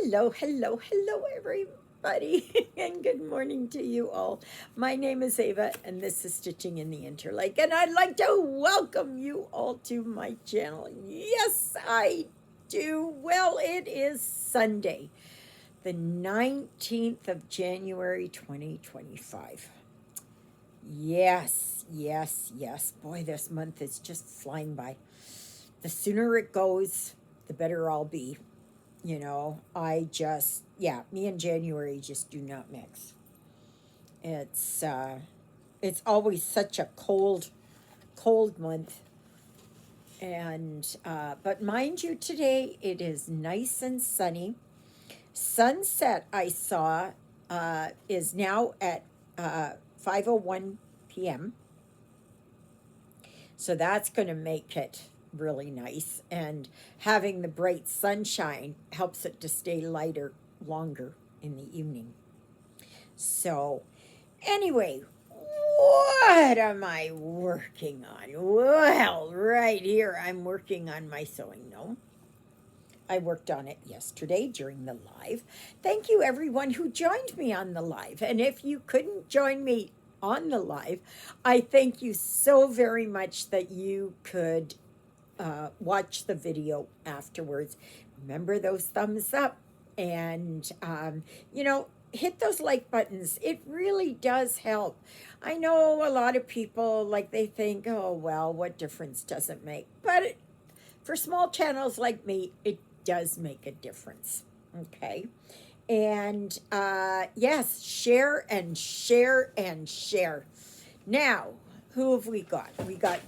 Hello, hello, hello, everybody, and good morning to you all. My name is Ava, and this is Stitching in the Interlake, and I'd like to welcome you all to my channel. Yes, I do. Well, it is Sunday, the 19th of January, 2025. Yes, yes, yes. Boy, this month is just flying by. The sooner it goes, the better I'll be. Yeah, me and January just do not mix. It's uh it's always such a cold month. And but mind you, today it is nice and sunny. Sunset I saw is now at 5:01 p.m. So that's going to make it really nice, and having the bright sunshine helps it to stay lighter longer in the evening. So, anyway, what am I working on? Well, right here, I'm working on my sewing gnome. I worked on it yesterday during the live. Thank you, everyone who joined me on the live. And if you couldn't join me on the live, I thank you so very much that you could watch the video afterwards. Remember those thumbs up and, hit those like buttons. It really does help. I know a lot of people, like, they think, oh, well, what difference does it make? But for small channels like me, it does make a difference. Okay. And yes, share and share and share. Now, who have we got? We got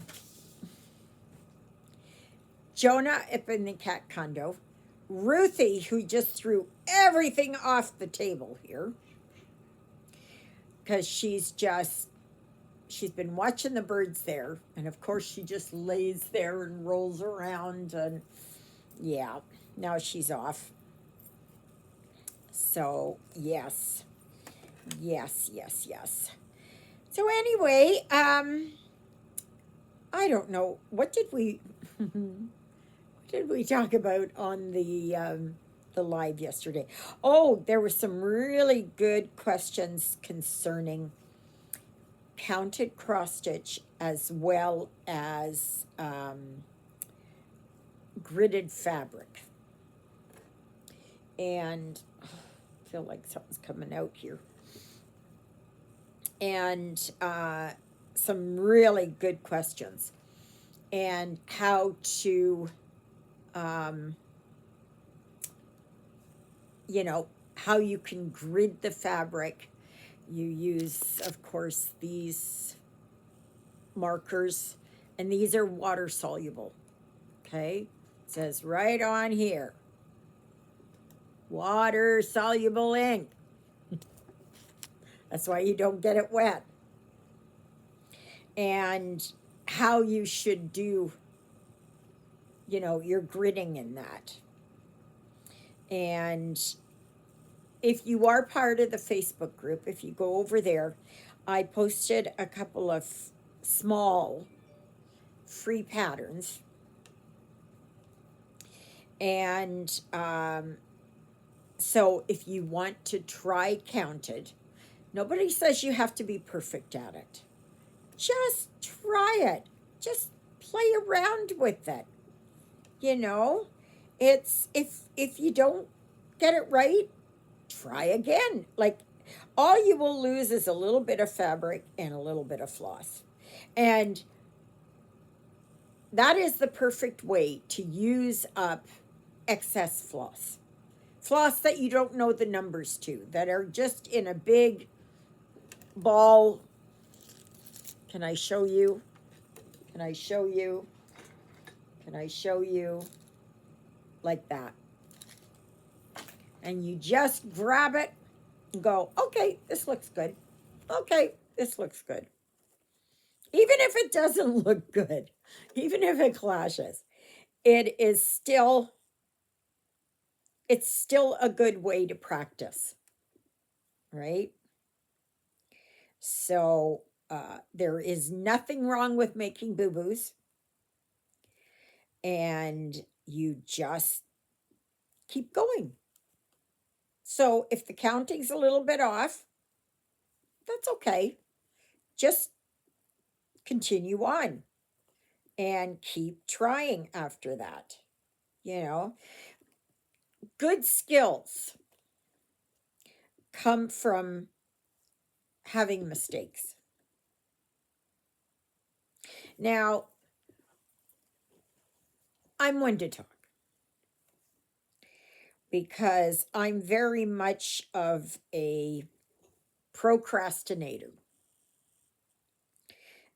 Jonah up in the cat condo, Ruthie, who just threw everything off the table here because she's been watching the birds there, and of course she just lays there and rolls around, and yeah, now she's off. So yes, yes, yes, yes. So anyway, I don't know, what did we did we talk about on the live yesterday? Oh, there were some really good questions concerning counted cross stitch as well as gridded fabric. And I feel like something's coming out here. And some really good questions. And how to, um, how you can grid the fabric. You use, of course, these markers, and these are water soluble. Okay, it says right on here, water soluble ink. That's why you don't get it wet. And how you should do, your gridding in that. And if you are part of the Facebook group, if you go over there, I posted a couple of small free patterns. And so if you want to try counted, nobody says you have to be perfect at it. Just try it. Just play around with it. It's if you don't get it right, try again. Like, all you will lose is a little bit of fabric and a little bit of floss. And that is the perfect way to use up excess floss. Floss that you don't know the numbers to, that are just in a big ball. Can I show you? Can I show you? Can I show you? Like that. And you just grab it and go, okay, this looks good. Okay, this looks good. Even if it doesn't look good, even if it clashes, it is still it's still a good way to practice, right? So there is nothing wrong with making boo-boos, and you just keep going. So if the counting's a little bit off, that's okay. Just continue on and keep trying after that. You know, good skills come from having mistakes. Now, I'm one to talk because I'm very much of a procrastinator,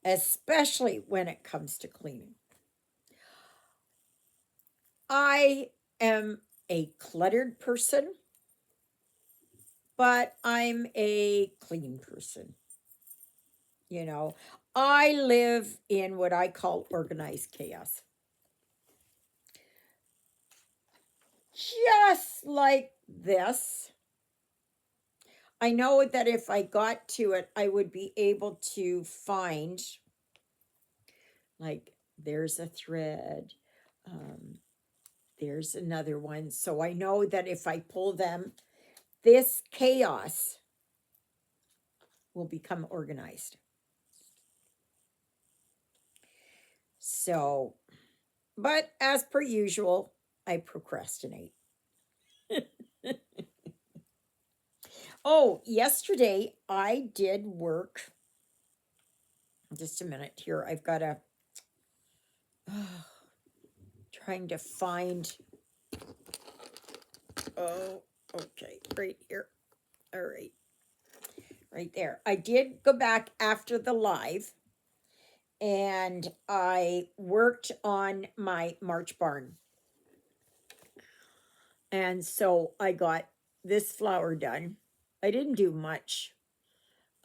especially when it comes to cleaning. I am a cluttered person, but I'm a clean person. You know, I live in what I call organized chaos. Just like this, I know that if I got to it, I would be able to find, like, there's a thread, um, there's another one. So I know that if I pull them, this chaos will become organized. So, but as per usual, I procrastinate. Oh, yesterday I did work. Just a minute here. I've got to trying to find. Oh, okay, right here. All right, right there. I did go back after the live and I worked on my March barn. And so I got this flower done. I didn't do much.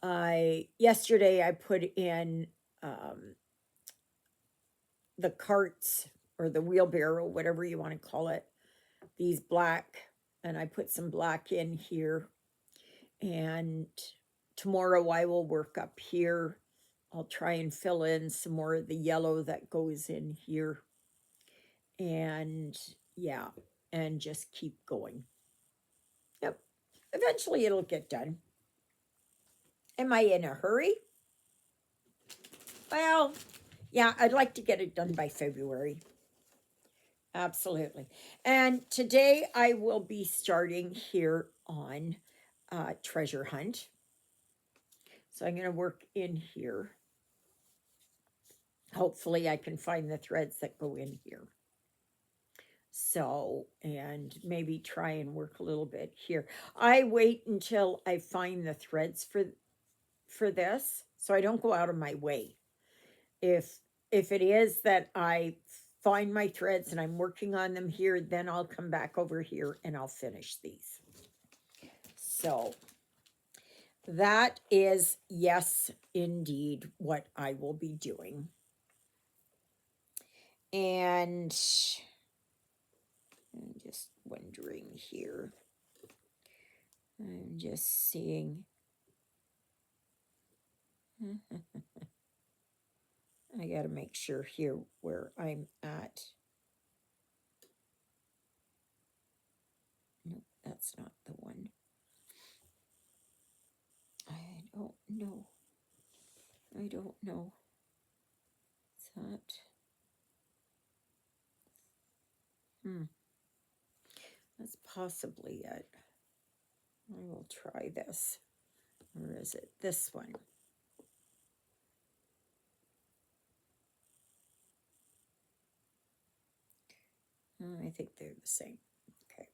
Yesterday I put in um, the carts or the wheelbarrow, whatever you want to call it, these black, and I put some black in here. And tomorrow I will work up here. I'll try and fill in some more of the yellow that goes in here. And yeah, and just keep going. Yep. Eventually it'll get done. Am I in a hurry? Well, yeah, I'd like to get it done by February. Absolutely. And today I will be starting here on treasure hunt. So I'm going to work in here. Hopefully I can find the threads that go in here. So, and maybe try and work a little bit here. I wait until I find the threads for this, so I don't go out of my way. If it is that I find my threads and I'm working on them here, then I'll come back over here and I'll finish these. So that is, yes, indeed, what I will be doing. And I'm just wondering here. I'm just seeing. I got to make sure here where I'm at. Nope, that's not the one. I don't know. I don't know. Is that? That's possibly it. I will try this. Or is it this one? I think they're the same. Okay.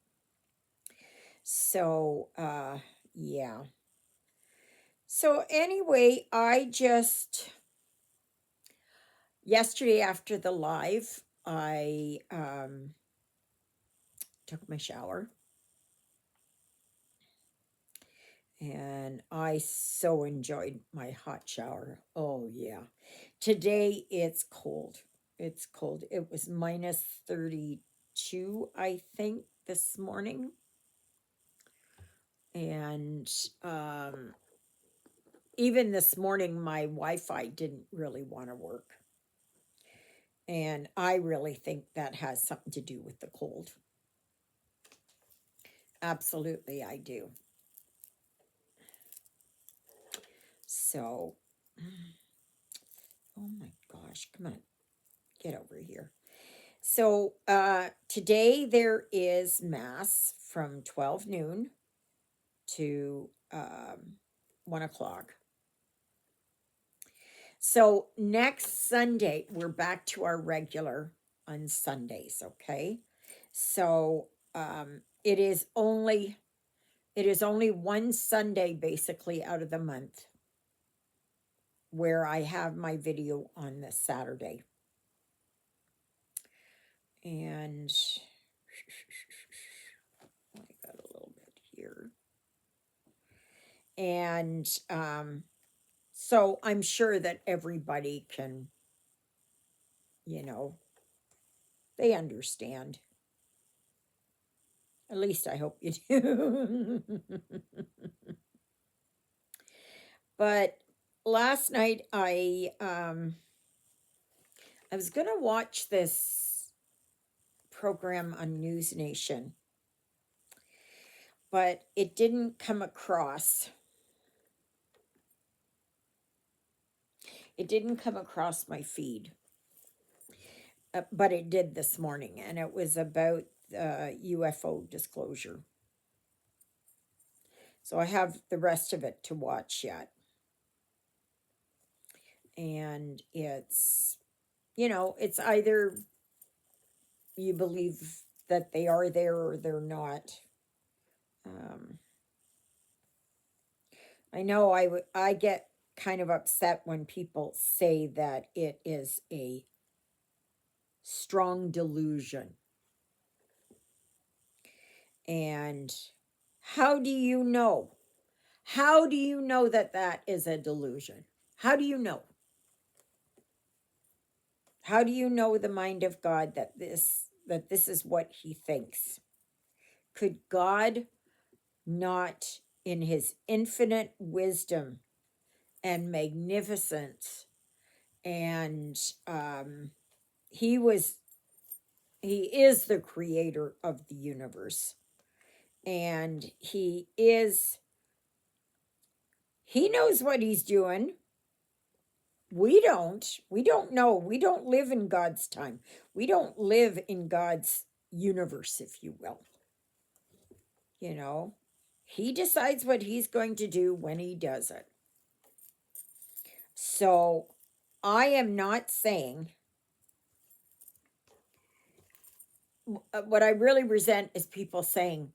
So, yeah. So anyway, I just yesterday after the live, I took my shower. And I so enjoyed my hot shower. Oh, yeah. Today it's cold. It's cold. It was minus 32, I think, this morning. And even this morning, my Wi Fi didn't really want to work. And I really think that has something to do with the cold. Absolutely, I do. So, oh my gosh, come on, get over here. So, today there is Mass from 12 noon to 1 o'clock. So, next Sunday, we're back to our regular on Sundays, okay? So, it is only one Sunday basically out of the month where I have my video on this Saturday. And I got a little bit here. And so I'm sure that everybody can, you know, they understand. At least I hope you do. But last night I was gonna watch this program on News Nation, but it didn't come across. It didn't come across my feed, but it did this morning, and it was about UFO disclosure. So I have the rest of it to watch yet. And it's either you believe that they are there or they're not. Um, I know I get kind of upset when people say that it is a strong delusion. And how do you know? How do you know that that is a delusion? How do you know? How do you know the mind of God that this is what he thinks? Could God not, in his infinite wisdom and magnificence, and he was he is the creator of the universe, and he knows what he's doing. We don't know. We don't live in God's time. We don't live in God's universe, if you will. You know, he decides what he's going to do when he does it. So I am not saying, what I really resent is people saying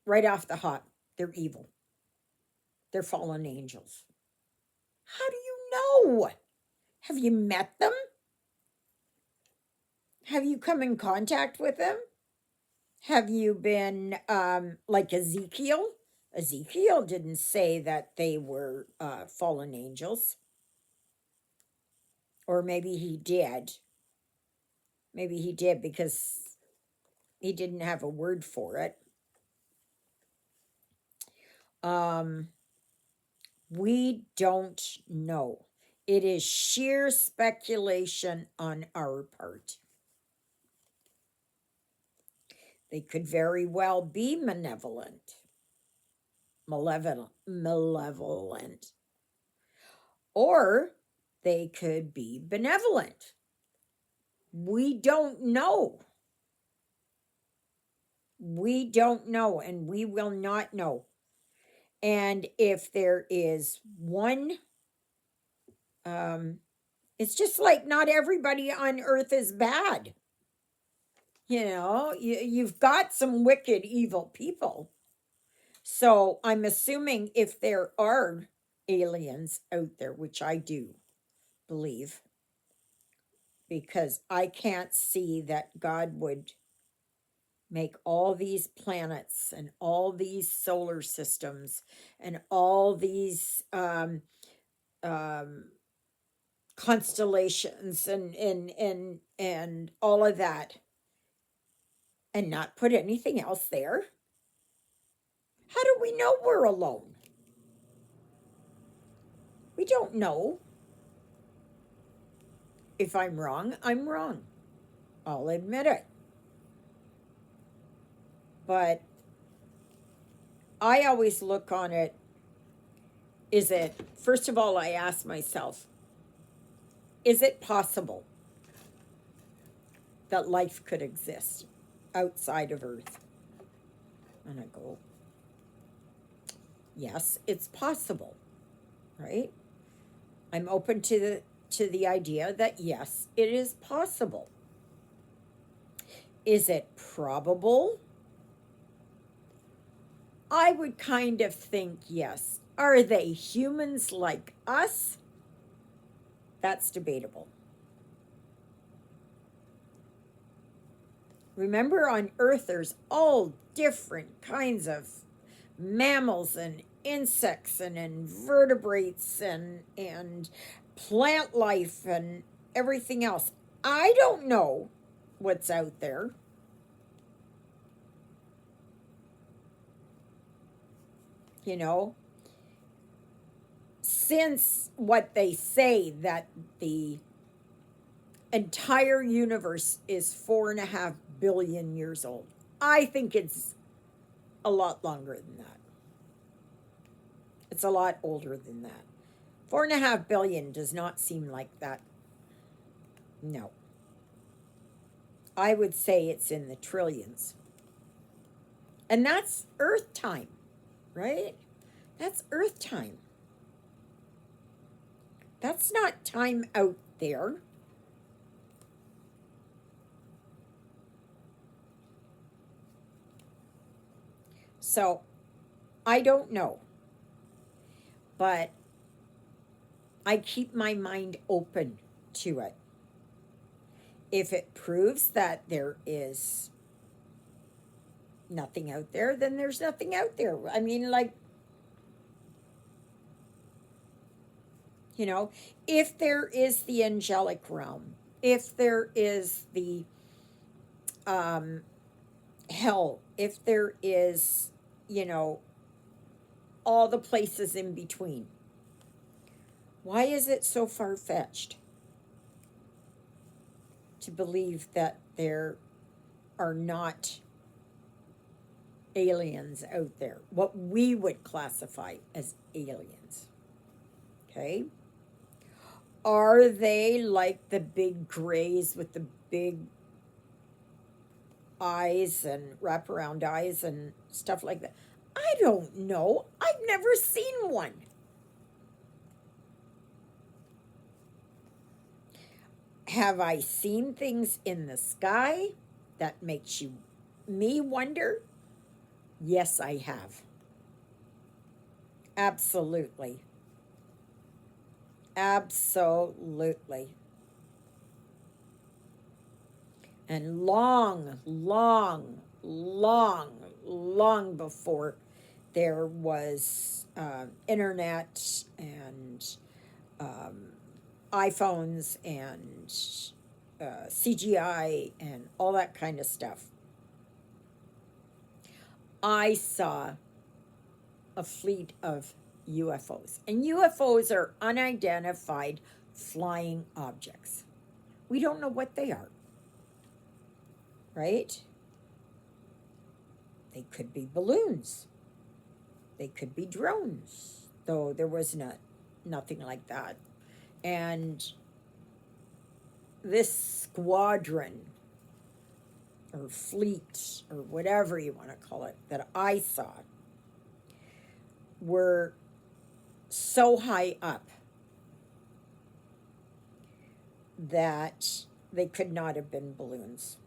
right off the hop, they're evil. They're fallen angels. How do you know? Have you met them? Have you come in contact with them? Have you been like Ezekiel? Ezekiel didn't say that they were fallen angels. Or maybe he did. Maybe he did because he didn't have a word for it. Um, we don't know. It is sheer speculation on our part. They could very well be malevolent, or they could be benevolent. We don't know. We don't know, and we will not know. And if there is one, it's just like not everybody on earth is bad. You've got some wicked, evil people. So I'm assuming if there are aliens out there, which I do believe, because I can't see that God would make all these planets and all these solar systems and all these um, constellations and all of that and not put anything else there. How do we know we're alone? We don't know. If I'm wrong, I'm wrong. I'll admit it. But I always look on it, is it, first of all, I ask myself, is it possible that life could exist outside of Earth? And I go, yes, it's possible, right? I'm open to the idea that yes, it is possible. Is it probable? I would kind of think yes. Are they humans like us? That's debatable. Remember, on Earth, there's all different kinds of mammals and insects and invertebrates and plant life and everything else. I don't know what's out there. You know, since what they say that the entire universe is 4.5 billion years old, I think it's a lot longer than that. It's a lot older than that. 4.5 billion does not seem like that. No. I would say it's in the trillions. And that's Earth time, right? That's Earth time. That's not time out there. So, I don't know. But I keep my mind open to it. If it proves that there is nothing out there, then there's nothing out there. I mean, like, you know, if there is the angelic realm, if there is the hell, if there is, you know, all the places in between, why is it so far fetched to believe that there are not aliens out there, what we would classify as aliens? Okay. Are they like the big grays with the big eyes and wraparound eyes and stuff like that? I don't know. I've never seen one. Have I seen things in the sky that makes me wonder? Yes, I have. Absolutely. Absolutely. And long before there was internet and iPhones and CGI and all that kind of stuff, I saw a fleet of UFOs. And UFOs are unidentified flying objects. We don't know what they are, right? They could be balloons. They could be drones, though there was nothing like that. And this squadron or fleet or whatever you want to call it that I saw were so high up that they could not have been balloons.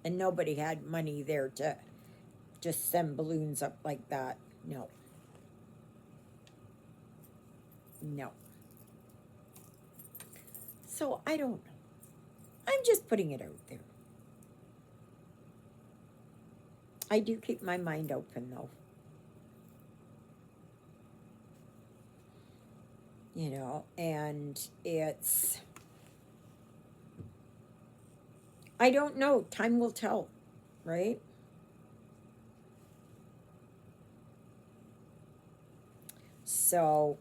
And nobody had money there to just send balloons up like that. No. No. So I don't know. I'm just putting it out there. I do keep my mind open though. You know, and it's, I don't know. Time will tell, right? So,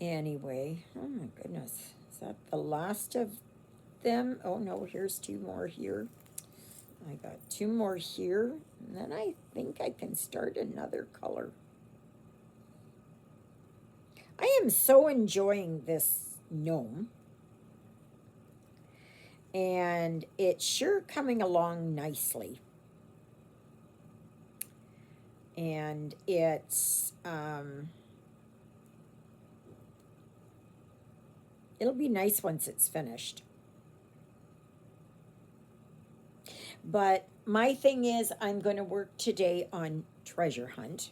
anyway, oh my goodness. Is that the last of them? Oh no, here's two more here. I got two more here, and then I think I can start another color. I am so enjoying this gnome, and it's sure coming along nicely. And it'll be nice once it's finished. But my thing is, I'm going to work today on treasure hunt.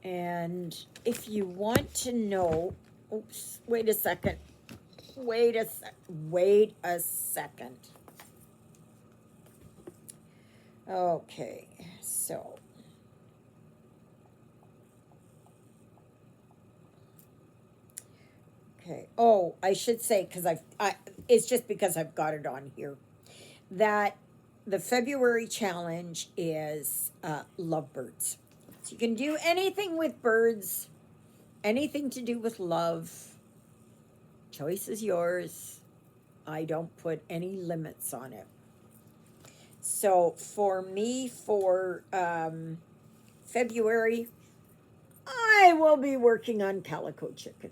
And if you want to know, oops, wait a second. Wait a second. Okay, so okay. Oh, I should say because it's just because I've got it on here that the February challenge is lovebirds. So you can do anything with birds, anything to do with love. Choice is yours. I don't put any limits on it. So for me, for February, I will be working on calico chicken.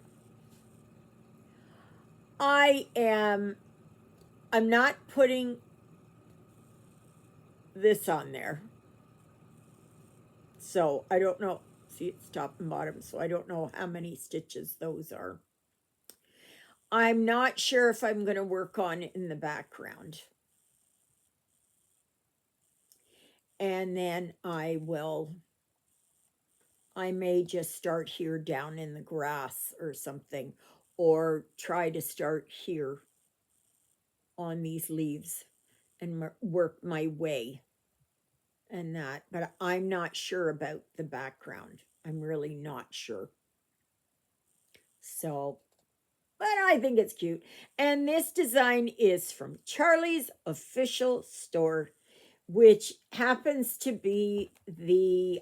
I'm not putting this on there. So I don't know. See, it's top and bottom, so I don't know how many stitches those are. I'm not sure if I'm going to work on in the background. And then I may just start here down in the grass or something, or try to start here on these leaves and work my way and that. But I'm not sure about the background. I'm really not sure. So, but I think it's cute. And this design is from Charlie's official store, which happens to be the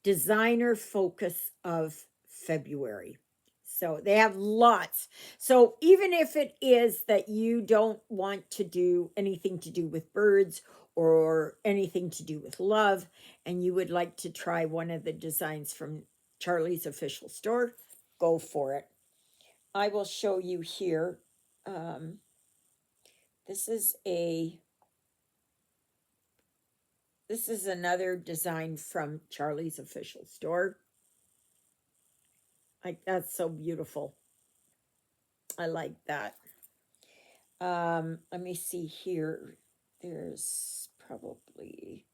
designer focus of February. So they have lots. So even if it is that you don't want to do anything to do with birds or anything to do with love, and you would like to try one of the designs from Charlie's official store, go for it. I will show you here. Um, this is another design from Charlie's official store. That's so beautiful. I like that. Let me see here. There's probably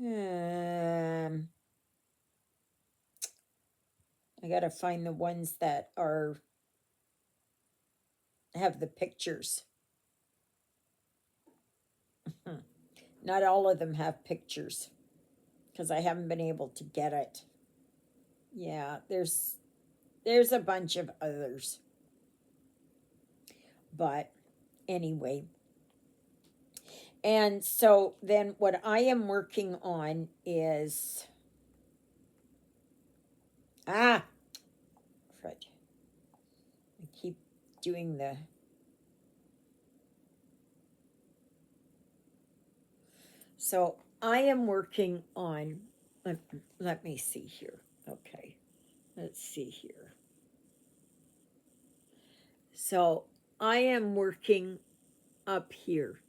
I gotta find the ones that have the pictures. Not all of them have pictures because I haven't been able to get it. Yeah, there's a bunch of others. But anyway, and so then what I am working on is Fred. I keep doing the so I am working on let me see here. Okay. Let's see here. So I am working up here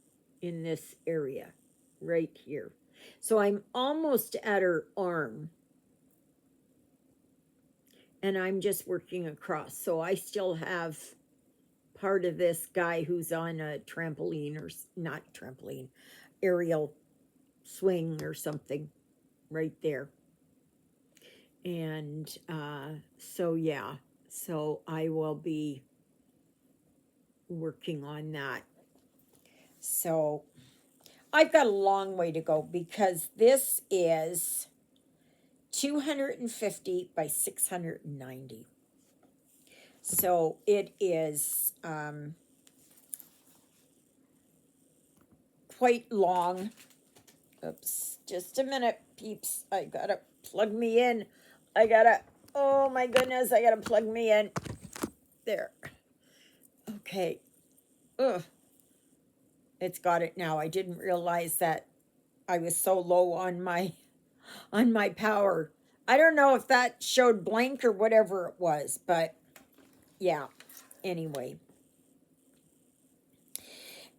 in this area, right here. So I'm almost at her arm, and I'm just working across. So I still have part of this guy who's on a trampoline, or not trampoline, aerial swing or something right there. And so yeah, so I will be working on that. So I've got a long way to go because this is 250 by 690. So it is quite long. Oops, just a minute, peeps. I gotta plug me in. Oh my goodness, I gotta plug me in. There. Okay. Ugh. It's got it now. I didn't realize that I was so low on my power. I don't know if that showed blank or whatever it was, but yeah. Anyway.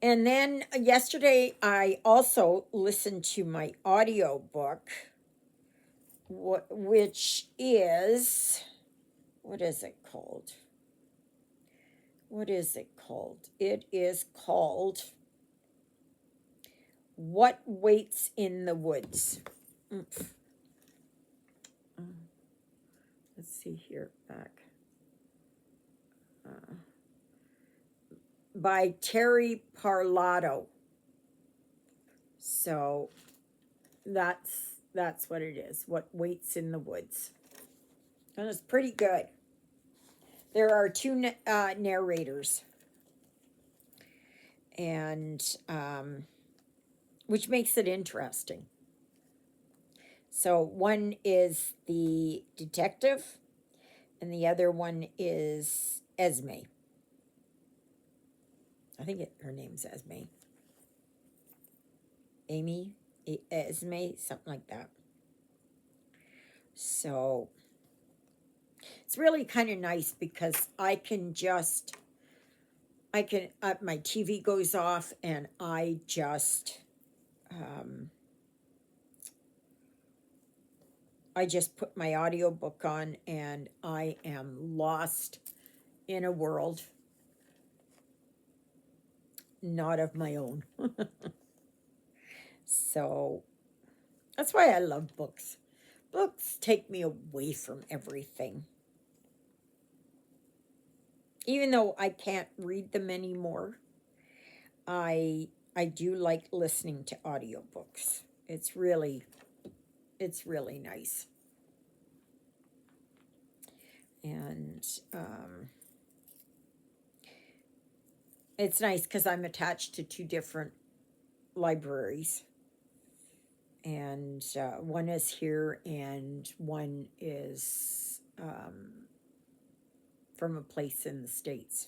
And then yesterday I also listened to my audio book, which is, what is it called? What is it called? It is called What Waits in the Woods. Let's see here, back. By Terry Parlato. So that's what it is. What Waits in the Woods. And it's pretty good. There are two narrators, and which makes it interesting. So one is the detective, and the other one is Esme. I think her name's Esme. Amy, Esme, something like that. So it's really kind of nice because I can my TV goes off and I just put my audiobook on and I am lost in a world not of my own. So that's why I love books. Books take me away from everything. Even though I can't read them anymore, I do like listening to audiobooks. It's really nice. And it's nice because I'm attached to two different libraries. And one is here and one is from a place in the States.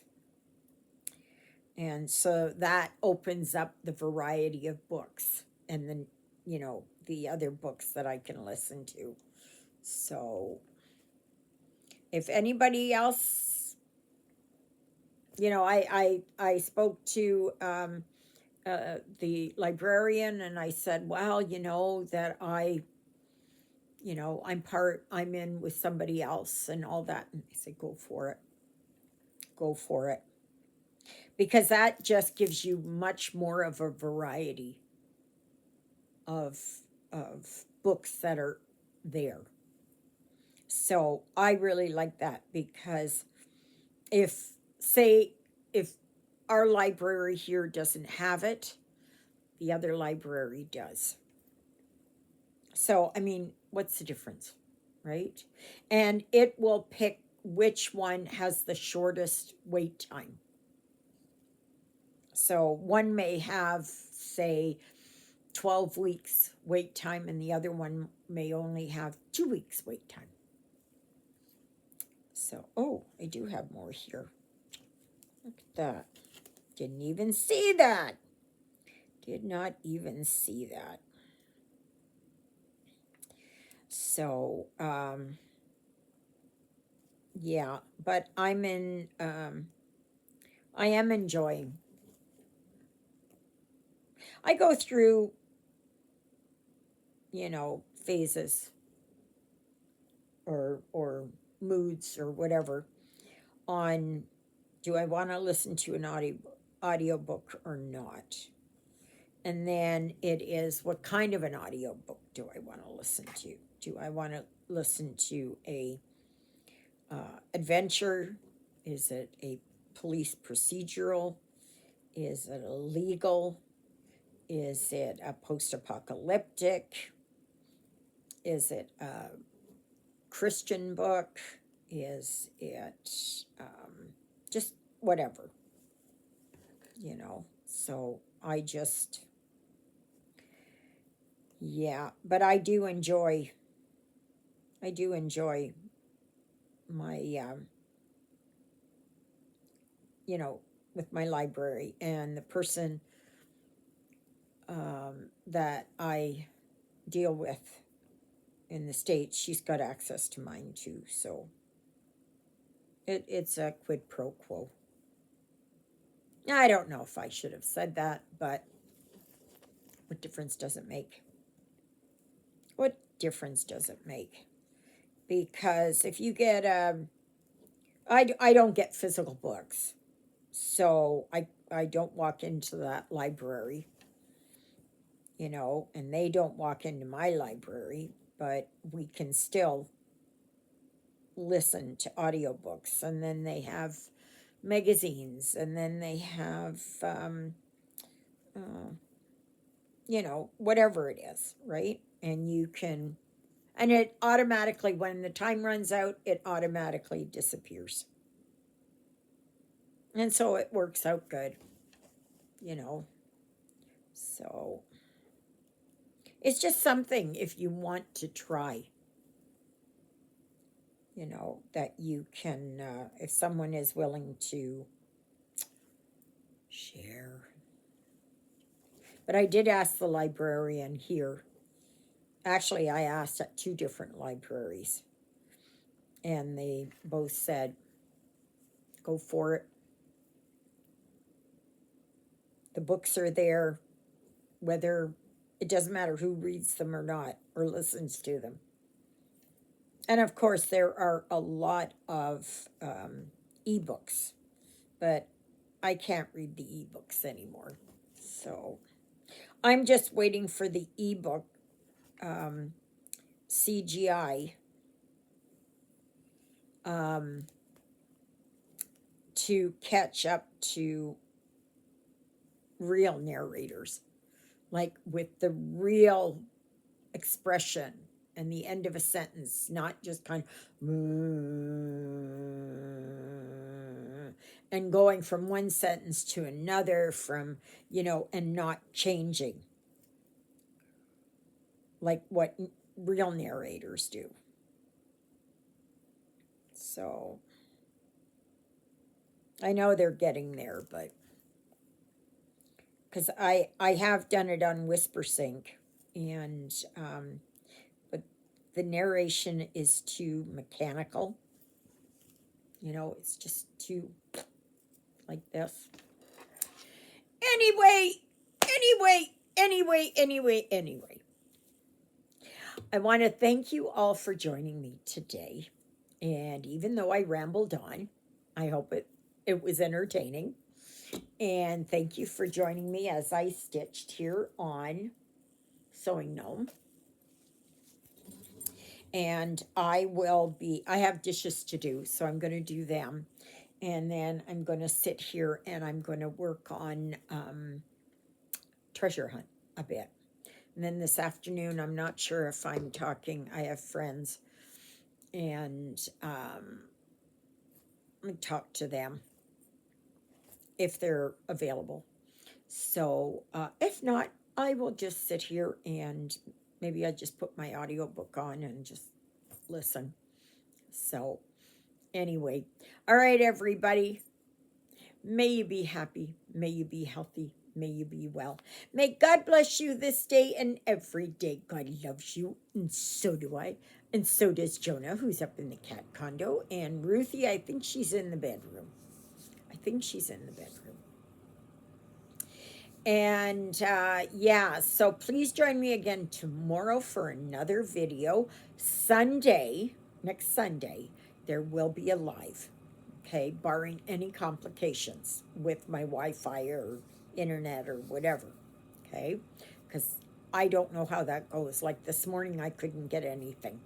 And so that opens up the variety of books and then, the other books that I can listen to. So if anybody else, I spoke to the librarian and I said, well, that I'm in with somebody else and all that. And I said, go for it. Go for it. Because that just gives you much more of a variety of books that are there. So I really like that because if our library here doesn't have it, the other library does. So, I mean, what's the difference, right? And it will pick which one has the shortest wait time. So one may have, say, 12 weeks wait time, and the other one may only have 2 weeks wait time. So, I do have more here. Look at that. Didn't even see that. Did not even see that. So, yeah, but I am enjoying. I go through, phases or moods or whatever on do I want to listen to an audiobook or not? And then it is what kind of an audiobook do I want to listen to? Do I want to listen to a adventure? Is it a police procedural? Is it a legal? Is it a post-apocalyptic? Is it a Christian book? Is it just whatever? So I just, yeah, but I do enjoy my, with my library, and the person that I deal with in the States, she's got access to mine too. So it's a quid pro quo. I don't know if I should have said that, but what difference does it make? What difference does it make? Because if you get, I don't get physical books. So I don't walk into that library, and they don't walk into my library, but we can still listen to audiobooks. And then they have magazines, and then they have, uh, whatever it is, right? And you can, and it automatically, when the time runs out, it automatically disappears. And so it works out good, you know. So it's just something if you want to try, that you can, if someone is willing to share. But I did ask the librarian here. Actually, I asked at 2 different libraries, and they both said, go for it. The books are there, whether it doesn't matter who reads them or not, or listens to them. And of course, there are a lot of ebooks, but I can't read the ebooks anymore. So I'm just waiting for the ebook CGI to catch up to real narrators, like with the real expression and the end of a sentence, not just kind of and going from one sentence to another and not changing like what real narrators do. So I know they're getting there, but because I have done it on WhisperSync, and but the narration is too mechanical. It's just too like this. Anyway. I want to thank you all for joining me today. And even though I rambled on, I hope it was entertaining. And thank you for joining me as I stitched here on Sewing Gnome. And I have dishes to do, so I'm going to do them. And then I'm going to sit here and I'm going to work on treasure hunt a bit. And then this afternoon, I'm not sure if I'm talking. I have friends, and I'm going to talk to them if they're available. So if not, I will just sit here and maybe I just put my audiobook on and just listen. So anyway, all right, everybody. May you be happy. May you be healthy. May you be well. May God bless you this day and every day. God loves you, and so do I. And so does Jonah, who's up in the cat condo. And Ruthie, I think she's in the bedroom. And so please join me again tomorrow for another video. Next Sunday, there will be a live. Okay, barring any complications with my Wi-Fi or internet or whatever. Okay, because I don't know how that goes. Like this morning, I couldn't get anything.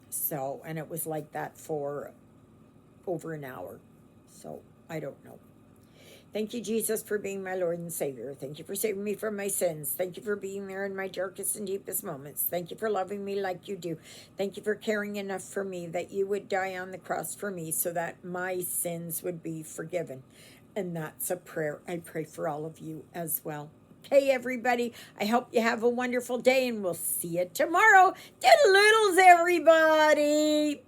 So, and it was like that for over an hour. So, I don't know. Thank you, Jesus, for being my Lord and Savior. Thank you for saving me from my sins. Thank you for being there in my darkest and deepest moments. Thank you for loving me like you do. Thank you for caring enough for me that you would die on the cross for me so that my sins would be forgiven. And that's a prayer I pray for all of you as well. Okay, everybody, I hope you have a wonderful day, and we'll see you tomorrow. Toodle-oodles, everybody.